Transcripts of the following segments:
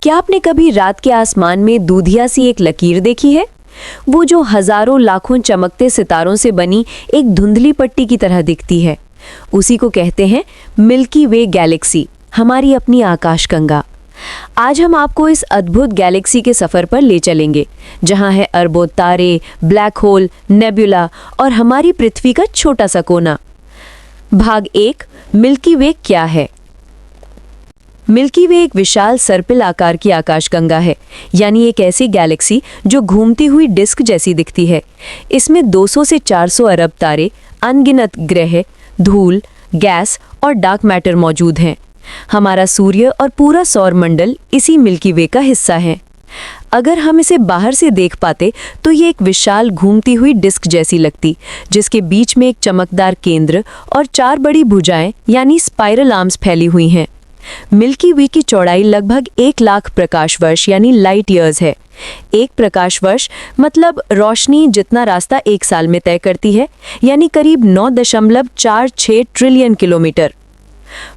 क्या आपने कभी रात के आसमान में दूधिया सी एक लकीर देखी है? वो जो हजारों लाखों चमकते सितारों से बनी एक धुंधली पट्टी की तरह दिखती है, उसी को कहते हैं मिल्की वे गैलेक्सी, हमारी अपनी आकाशगंगा। आज हम आपको इस अद्भुत गैलेक्सी के सफर पर ले चलेंगे, जहां है अरबों तारे, ब्लैक होल, नेबुला और हमारी पृथ्वी का छोटा सा कोना। भाग 1, मिल्की वे क्या है? मिल्की वे एक विशाल सर्पिल आकार की आकाशगंगा है, यानी एक ऐसी गैलेक्सी जो घूमती हुई डिस्क जैसी दिखती है। इसमें 200 से 400 अरब तारे, अनगिनत ग्रह, धूल, गैस और डार्क मैटर मौजूद हैं। हमारा सूर्य और पूरा सौर मंडल इसी मिल्की वे का हिस्सा है। अगर हम इसे बाहर से देख पाते तो ये एक विशाल घूमती हुई डिस्क जैसी लगती, जिसके बीच में एक चमकदार केंद्र और 4 बड़ी भुजाएं यानी स्पाइरल आर्म्स फैली हुई हैं। मिल्की वे की चौड़ाई लगभग 1 लाख प्रकाश वर्ष यानी लाइट ईयर्स है। 1 प्रकाश वर्ष मतलब रोशनी जितना रास्ता 1 साल में तय करती है, यानी करीब 9.46 ट्रिलियन किलोमीटर।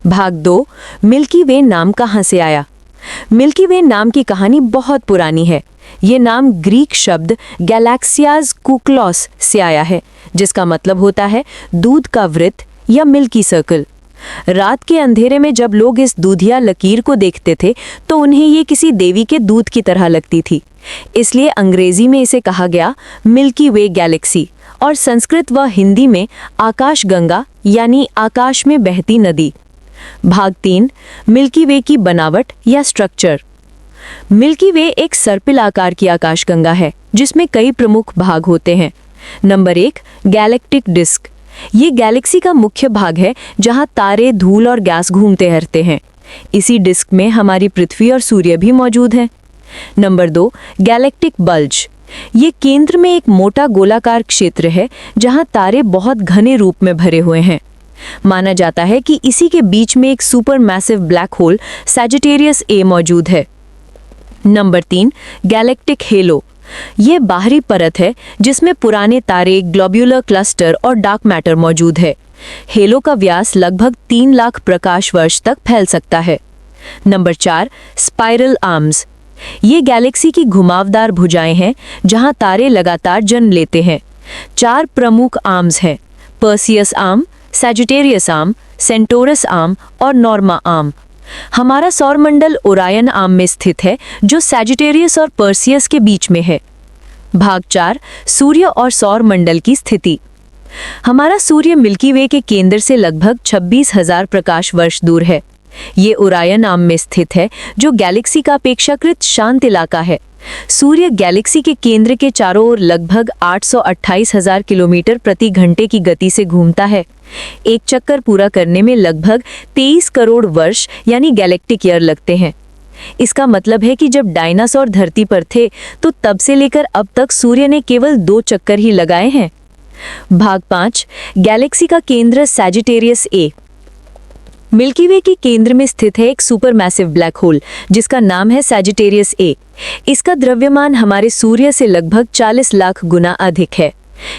भाग 2, मिल्की वे नाम कहाँ से आया? मिल्की वे नाम की कहानी बहुत पुरानी है। ये नाम ग्रीक शब्द गैलेक्सियाज कुक्लोस से आया है, जिसका मतलब होता है दूध का वृत्त या मिल्की सर्कल। रात के अंधेरे में जब लोग इस दूधिया लकीर को देखते थे तो उन्हें ये किसी देवी के दूध की तरह लगती थी, इसलिए अंग्रेजी में इसे कहा गया मिल्की वे गैलेक्सी और संस्कृत व हिंदी में आकाशगंगा यानी आकाश में बहती नदी। भाग 3, मिल्की वे की बनावट या स्ट्रक्चर। मिल्की वे एक सर्पिल आकार की आकाशगंगा है, जिसमें कई प्रमुख भाग होते हैं। Number 1, galactic disc. ये गैलेक्सी का मुख्य भाग है, जहां तारे, धूल और गैस घूमते रहते हैं। इसी डिस्क में हमारी पृथ्वी और सूर्य भी मौजूद हैं। Number 2, galactic bulge. ये केंद्र में एक मोटा गोलाकार क्षेत्र है, जहां तारे बहुत घने रूप में भरे हुए हैं। माना जाता है कि इसी के बीच में एक super massive black hole Sagittarius A मौजूद है। Number 3, galactic hello. ये बाहरी परत है जिसमें पुराने तारे, ग्लोब्यूलर क्लस्टर और डार्क मैटर मौजूद है। हेलो का व्यास लगभग 3 लाख प्रकाश वर्ष तक फैल सकता है। Number 4, spiral arms. ये गैलेक्सी की घुमावदार भुजाएं हैं, जहां तारे लगातार जन्म लेते हैं। 4 प्रमुख आर्म्स हैं: Perseus arm, Sagittarius arm, Centaurus arm और नॉर्मा आर्म। हमारा सौरमंडल ओरायन आर्म में स्थित है, जो सैजिटेरियस और पर्सियस के बीच में है। भाग 4, सूर्य और सौर मंडल की स्थिति। हमारा सूर्य मिल्की वे के केंद्र से लगभग 26,000 प्रकाश वर्ष दूर है। ये ओरायन आर्म में स्थित है, जो गैलेक्सी का अपेक्षाकृत शांत इलाका है। सूर्य गैलेक्सी के केंद्र के चारों ओर लगभग 828,000 किलोमीटर प्रति घंटे की गति से घूमता है। एक चक्कर पूरा करने में लगभग 23 करोड़ वर्ष यानी गैलेक्टिक ईयर लगते हैं। इसका मतलब है कि जब डायनासोर धरती पर थे तो तब से लेकर अब तक सूर्य ने केवल 2 चक्कर ही लगाए हैं। भाग 5, गैलेक्सी का केंद्र सैजिटेरियस ए। मिल्की वे के केंद्र में स्थित है एक सुपर मैसिव ब्लैक होल, जिसका नाम है सैजिटेरियस ए। इसका द्रव्यमान हमारे सूर्य से लगभग 40 लाख गुना अधिक है।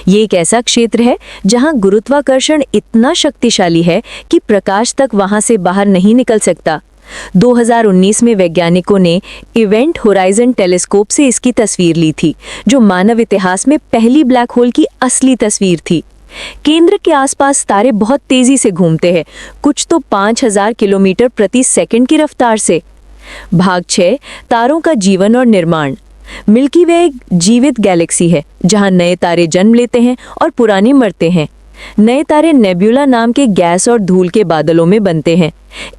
ये एक ऐसा क्षेत्र है जहां गुरुत्वाकर्षण इतना शक्तिशाली है कि प्रकाश तक वहां से बाहर नहीं निकल सकता। 2019 में वैज्ञानिकों ने इवेंट होराइजन टेलीस्कोप से इसकी तस्वीर ली थी, जो मानव इतिहास में पहली ब्लैक होल की असली तस्वीर थी। केंद्र के आसपास तारे बहुत तेजी से घूमते हैं, कुछ तो 5000 किलोमीटर प्रति सेकंड की रफ्तार से। भाग 6, तारों का जीवन और निर्माण। मिल्की वे एक जीवित गैलेक्सी है, जहां नए तारे जन्म लेते हैं और पुराने मरते हैं। नए तारे नेबुला नाम के गैस और धूल के बादलों में बनते हैं।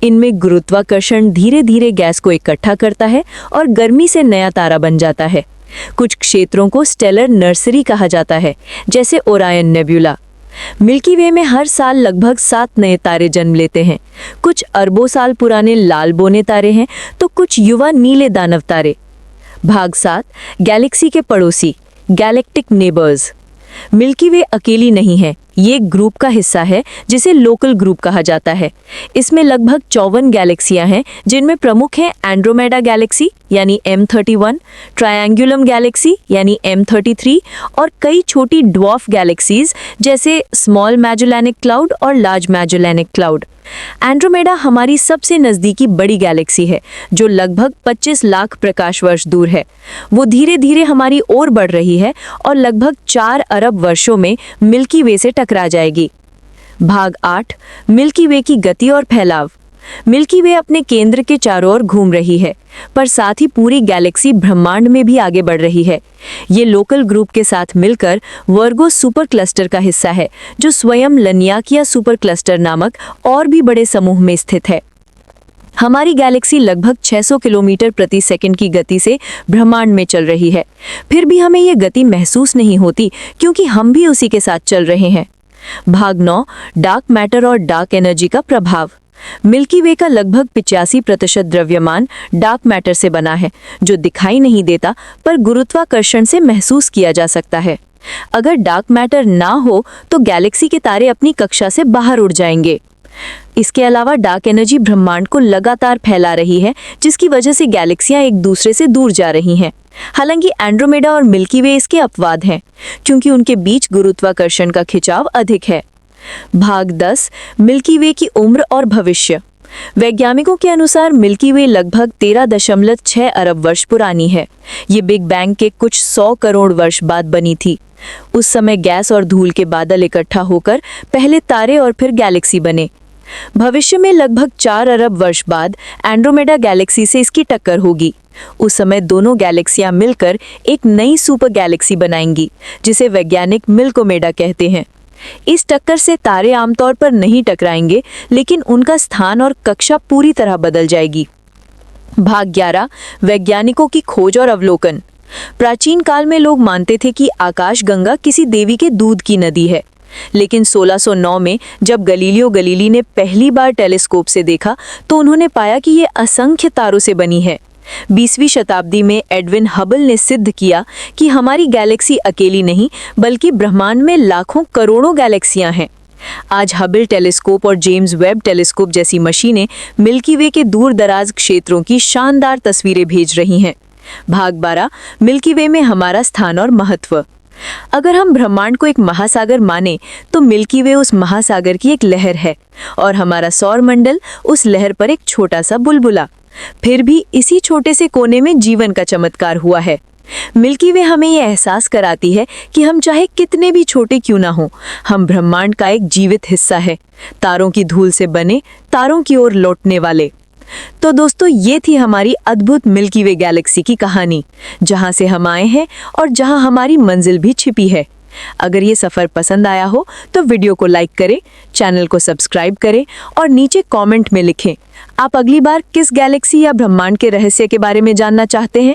इनमें गुरुत्वाकर्षण धीरे धीरे गैस को इकट्ठा करता है और गर्मी से नया तारा बन जाता है। कुछ क्षेत्रों को स्टेलर नर्सरी कहा जाता है, जैसे ओरायन नेबुला। मिल्की वे में हर साल लगभग 7 नए तारे जन्म लेते हैं। कुछ अरबों साल पुराने लाल बोने तारे हैं, तो कुछ युवा नीले दानव तारे। भाग 7, गैलेक्सी के पड़ोसी, गैलेक्टिक नेबर्स। मिल्की वे अकेली नहीं है, ये एक ग्रुप का हिस्सा है जिसे लोकल ग्रुप कहा जाता है। इसमें लगभग 54 गैलेक्सियां हैं, जिनमें प्रमुख हैं एंड्रोमेडा गैलेक्सी यानी M31, ट्रायंगुलम गैलेक्सी यानी M33 और कई छोटी ड्वार्फ गैलेक्सीज जैसे स्मॉल मैजेलेनिक क्लाउड और लार्ज मैजेलेनिक क्लाउड। एंड्रोमेडा हमारी सबसे नज़दीकी बड़ी गैलेक्सी है जो लगभग 25 लाख प्रकाश वर्ष दूर है। वो धीरे धीरे हमारी ओर बढ़ रही है और लगभग 4 अरब वर्षों में मिल्की वे से टकरा जाएगी। भाग 8, मिल्की वे की गति और फैलाव। मिल्की वे अपने केंद्र के चारों ओर घूम रही है, पर साथ ही पूरी गैलेक्सी ब्रह्मांड में भी आगे बढ़ रही है। ये लोकल ग्रुप के साथ मिलकर वर्गो सुपर क्लस्टर का हिस्सा है, जो स्वयं लनियाकिया सुपर क्लस्टर नामक और भी बड़े समूह में स्थित है। हमारी गैलेक्सी लगभग 600 किलोमीटर प्रति सेकंड की गति से ब्रह्मांड में चल रही है। फिर भी हमें ये गति महसूस नहीं होती, क्योंकि हम भी उसी के साथ चल रहे हैं। भाग 9, डार्क मैटर और डार्क एनर्जी का प्रभाव। मिल्की वे का लगभग 85% द्रव्यमान डार्क मैटर से बना है, जो दिखाई नहीं देता पर गुरुत्वाकर्षण से महसूस किया जा सकता है। अगर डार्क मैटर ना हो तो गैलेक्सी के तारे अपनी कक्षा से बाहर उड़ जाएंगे। इसके अलावा डार्क एनर्जी ब्रह्मांड को लगातार फैला रही है, जिसकी वजह से गैलेक्सियां एक दूसरे से दूर जा रही हैं। हालांकि एंड्रोमेडा और मिल्की वे इसके अपवाद हैं, क्योंकि उनके बीच गुरुत्वाकर्षण का खिंचाव अधिक है। भाग 10, मिल्की वे की उम्र और भविष्य। वैज्ञानिकों के अनुसार मिल्की वे लगभग 13.6 अरब वर्ष पुरानी है। ये बिग बैंग के कुछ 100 करोड़ वर्ष बाद बनी थी। उस समय गैस और धूल के बादल इकट्ठा होकर पहले तारे और फिर गैलेक्सी बने। भविष्य में लगभग 4 अरब वर्ष बाद एंड्रोमेडा गैलेक्सी से इसकी टक्कर होगी। उस समय दोनों गैलेक्सियां मिलकर एक नई सुपर गैलेक्सी बनाएंगी, जिसे वैज्ञानिक मिल्कोमेडा कहते हैं। इस टक्कर से तारे आमतौर पर नहीं टकराएंगे, लेकिन उनका स्थान और कक्षा पूरी तरह बदल जाएगी। भाग 11, वैज्ञानिकों की खोज और अवलोकन। प्राचीन काल में लोग मानते थे कि आकाशगंगा किसी देवी के दूध की नदी है, लेकिन 1609 में जब गलीलियो गलीली ने पहली बार टेलीस्कोप से देखा तो उन्होंने पाया कि ये असंख्य तारों से बनी है। 20वीं शताब्दी में एडविन हबल ने सिद्ध किया कि हमारी गैलेक्सी अकेली नहीं, बल्कि ब्रह्मांड में लाखों करोड़ों गैलेक्सियां हैं। आज हबल टेलीस्कोप और जेम्स वेब टेलीस्कोप जैसी मशीनें मिल्की वे के दूर दराज क्षेत्रों की शानदार तस्वीरें भेज रही हैं। भाग 12, मिल्की वे में हमारा स्थान और महत्व। अगर हम ब्रह्मांड को एक महासागर माने तो मिल्की वे उस महासागर की एक लहर है और हमारा सौर मंडल उस लहर पर एक छोटा सा बुलबुला। फिर भी इसी छोटे से कोने में जीवन का चमत्कार हुआ है। मिल्की वे हमें ये एहसास कराती है कि हम चाहे कितने भी छोटे क्यों ना हो, हम ब्रह्मांड का एक जीवित हिस्सा है, तारों की धूल से बने, तारों की ओर लौटने वाले। तो दोस्तों, ये थी हमारी अद्भुत मिल्की वे गैलेक्सी की कहानी, जहां से हम आए हैं और जहां हमारी मंजिल भी छिपी है। अगर ये सफ़र पसंद आया हो तो वीडियो को लाइक करें, चैनल को सब्सक्राइब करें और नीचे कमेंट में लिखें आप अगली बार किस गैलेक्सी या ब्रह्मांड के रहस्य के बारे में जानना चाहते हैं।